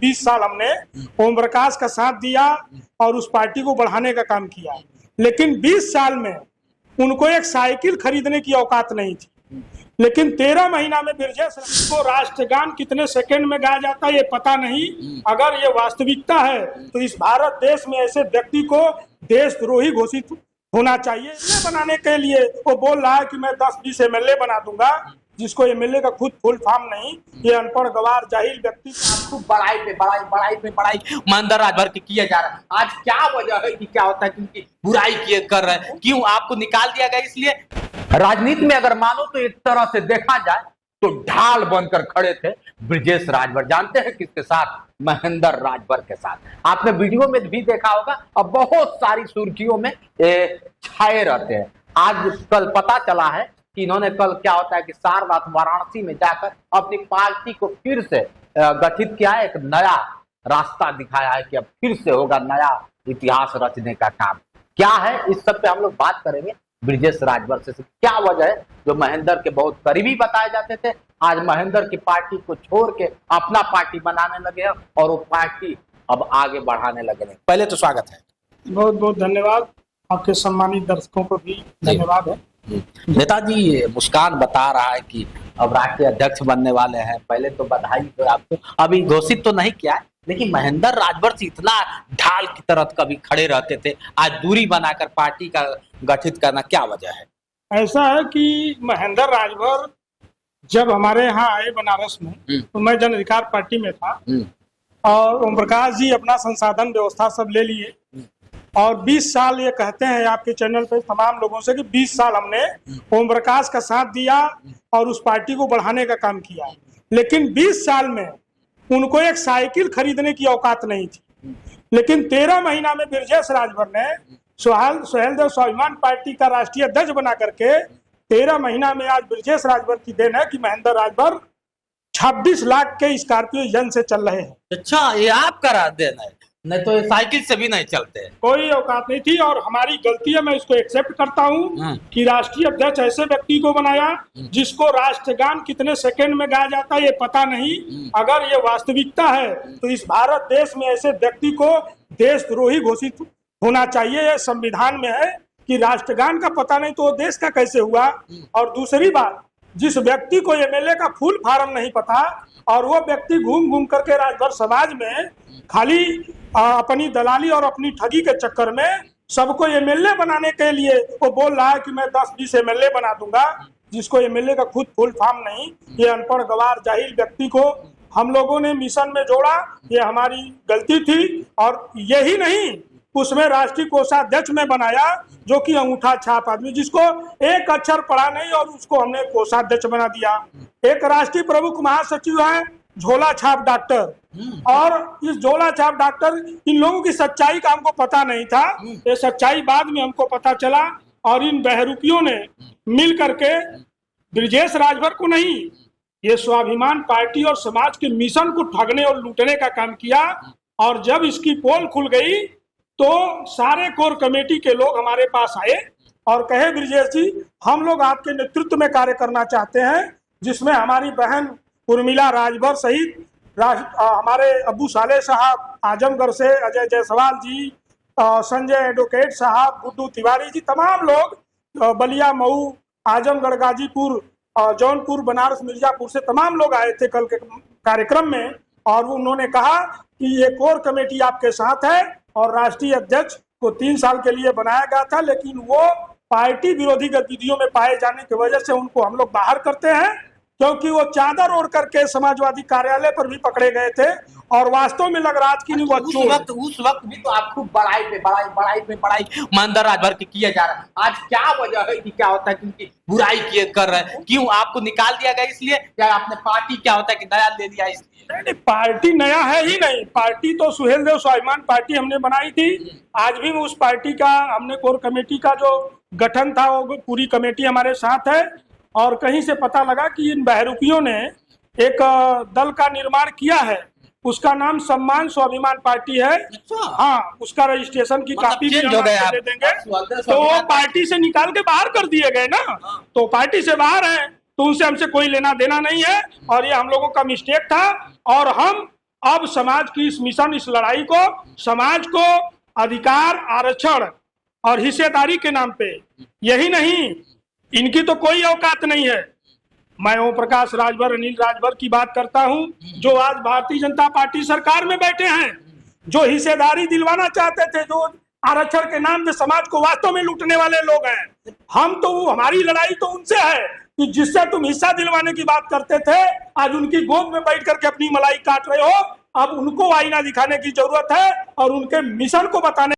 20 साल हमने ओम प्रकाश का साथ दिया और उस पार्टी को बढ़ाने का काम किया, लेकिन 20 साल में उनको एक साइकिल खरीदने की औकात नहीं थी। लेकिन 13 महीना में ब्रजेश को राष्ट्रगान कितने सेकंड में गाया जाता है ये पता नहीं। अगर ये वास्तविकता है तो इस भारत देश में ऐसे व्यक्ति को देशद्रोही घोषित होना चाहिए। एमएलए बनाने के लिए वो बोल रहा है कि मैं 10-20 एमएलए बना दूंगा, जिसको एमएलए का खुद फुल फॉर्म नहीं, ये अनपढ़ गवार जाहिल व्यक्ति। आपको बड़ाई महेंद्र राजभर के किया जा रहा है। आज क्या वजह है कि क्या होता है कि बुराई किए कर रहे हैं, क्यों आपको निकाल दिया गया? इसलिए राजनीति में अगर मानो तो एक तरह से देखा जाए तो ढाल बनकर खड़े थे ब्रजेश राजभर। जानते हैं किसके साथ? महेंद्र राजभर के साथ। आपने वीडियो में भी देखा होगा, अब बहुत सारी सुर्खियों में छाए रहते हैं। आज कल पता चला है कि इन्होंने कल क्या होता है कि सारनाथ वाराणसी में जाकर अपनी पार्टी को फिर से गठित किया है, एक नया रास्ता दिखाया है कि अब फिर से होगा नया इतिहास रचने का काम। क्या है इस सब पे हम लोग बात करेंगे ब्रजेश राजभर से। क्या वजह है जो महेंद्र के बहुत करीबी बताए जाते थे, आज महेंद्र की पार्टी को छोड़ के अपना पार्टी बनाने लगे हैं और वो पार्टी अब आगे बढ़ाने लगे हैं। पहले तो स्वागत है। बहुत बहुत धन्यवाद, आपके सम्मानित दर्शकों को भी धन्यवाद है। नेताजी मुस्कान बता रहा है कि अब राष्ट्रीय अध्यक्ष बनने वाले हैं। पहले तो बधाई हो आपको, अभी घोषित तो नहीं किया है, लेकिन महेंद्र राजभर से इतना ढाल की तरह कभी खड़े रहते थे, आज दूरी बनाकर पार्टी का गठित करना, क्या वजह है? ऐसा है कि महेंद्र राजभर जब हमारे यहाँ आए बनारस में तो मैं जन अधिकार पार्टी में था और ओम प्रकाश जी अपना संसाधन व्यवस्था सब ले लिए और 20 साल ये कहते हैं आपके चैनल पे तमाम लोगों से कि 20 साल हमने ओम प्रकाश का साथ दिया और उस पार्टी को बढ़ाने का काम किया, लेकिन 20 साल में उनको एक साइकिल खरीदने की औकात नहीं थी। लेकिन 13 महीना में ब्रजेश राजभर ने सुहेलदेव स्वाभिमान पार्टी का राष्ट्रीय अध्यक्ष बना करके 13 महीना में आज ब्रजेश राजभर की देन है कि महेंद्र राजभर 26 लाख के स्कॉर्पियो जन से चल रहे हैं। अच्छा, ये आपका देन है, नहीं तो साइकिल से भी नहीं चलते। कोई औकात नहीं थी और हमारी गलती है, मैं इसको एक्सेप्ट करता हूँ कि राष्ट्रीय अध्यक्ष ऐसे व्यक्ति को बनाया जिसको राष्ट्रगान कितने सेकंड में गाया जाता है ये पता नहीं। अगर ये वास्तविकता है तो इस भारत देश में ऐसे व्यक्ति को देशद्रोही घोषित होना चाहिए। ये संविधान में है कि राष्ट्रगान का पता नहीं तो देश का कैसे हुआ। और दूसरी बात, जिस व्यक्ति को एमएलए का फुल फॉर्म नहीं पता और वो व्यक्ति घूम घूम करके राजभर समाज में खाली अपनी दलाली और अपनी ठगी के चक्कर में सबको एमएलए बनाने के लिए वो बोल रहा है कि मैं 10-20 एमएलए बना दूंगा, जिसको एमएलए का खुद फुल फॉर्म नहीं। ये अनपढ़ गवार जाहिल व्यक्ति को हम लोगों ने मिशन में जोड़ा, ये हमारी गलती थी। और यही नहीं, उसमें राष्ट्रीय कोषाध्यक्ष में बनाया जो कि अंगूठा छाप आदमी, जिसको एक अक्षर पढ़ा नहीं और उसको हमने कोषाध्यक्ष बना दिया। एक राष्ट्रीय प्रमुख महासचिव है झोला छाप डॉक्टर, और इस झोला छाप डॉक्टर, इन लोगों की सच्चाई का हमको पता नहीं था, ये सच्चाई बाद में हमको पता चला। और इन बहरूपियों ने मिल करके ब्रजेश राजभर को नहीं, ये स्वाभिमान पार्टी और समाज के मिशन को ठगने और लूटने का काम किया। और जब इसकी पोल खुल गई तो सारे कोर कमेटी के लोग हमारे पास आए और कहे ब्रजेश जी हम लोग आपके नेतृत्व में कार्य करना चाहते हैं, जिसमें हमारी बहन उर्मिला राजभर सहित हमारे अब्बू साले साहब आजमगढ़ से, अजय जायसवाल जी, संजय एडवोकेट साहब, गुड्डू तिवारी जी, तमाम लोग, बलिया, मऊ, आजमगढ़, गाजीपुर, जौनपुर, बनारस, मिर्जापुर से तमाम लोग आए थे कल के कार्यक्रम में। और उन्होंने कहा कि ये कोर कमेटी आपके साथ है और राष्ट्रीय अध्यक्ष को 3 साल के लिए बनाया गया था, लेकिन वो पार्टी विरोधी गतिविधियों में पाए जाने की वजह से उनको हम लोग बाहर करते हैं, क्योंकि वो चादर ओढ़ करके समाजवादी कार्यालय पर भी पकड़े गए थे और वास्तव में लग रहा कि नहीं वो उस वक्त भी तो आपको बड़ाई महेंद्र राजभर के किया जा रहा है। आज क्या वजह है कि क्या होता है कि बुराई किए कर रहे हैं, क्यों आपको निकाल दिया गया? इसलिए या आपने पार्टी क्या होता है कि नया ले लिया इसलिए? नहीं, पार्टी नया है ही नहीं, पार्टी तो सुहेलदेव स्वाभिमान पार्टी हमने बनाई थी। आज भी उस पार्टी का हमने कोर कमेटी का जो गठन था वो पूरी कमेटी हमारे साथ है। और कहीं से पता लगा कि इन बहरूपियों ने एक दल का निर्माण किया है, उसका नाम सम्मान स्वाभिमान पार्टी है। हाँ, उसका रजिस्ट्रेशन की कापी भी हम दे देंगे। तो वो पार्टी से निकाल के बाहर कर दिए गए ना, तो पार्टी से बाहर है तो उनसे हमसे कोई लेना देना नहीं है और ये हम लोगों का मिस्टेक था। और हम अब समाज की इस मिशन, इस लड़ाई को, समाज को अधिकार, आरक्षण और हिस्सेदारी के नाम पे, यही नहीं, इनकी तो कोई औकात नहीं है। मैं ओम प्रकाश राजभर, अनिल राजभर की बात करता हूं, जो आज भारतीय जनता पार्टी सरकार में बैठे हैं, जो हिस्सेदारी दिलवाना चाहते थे, जो आरक्षण के नाम पे समाज को वास्तव में लूटने वाले लोग हैं। हम तो, हमारी लड़ाई तो उनसे है कि जिससे तुम हिस्सा दिलवाने की बात करते थे, आज उनकी गोद में बैठ करके अपनी मलाई काट रहे हो। अब उनको आईना दिखाने की जरूरत है और उनके मिशन को बताने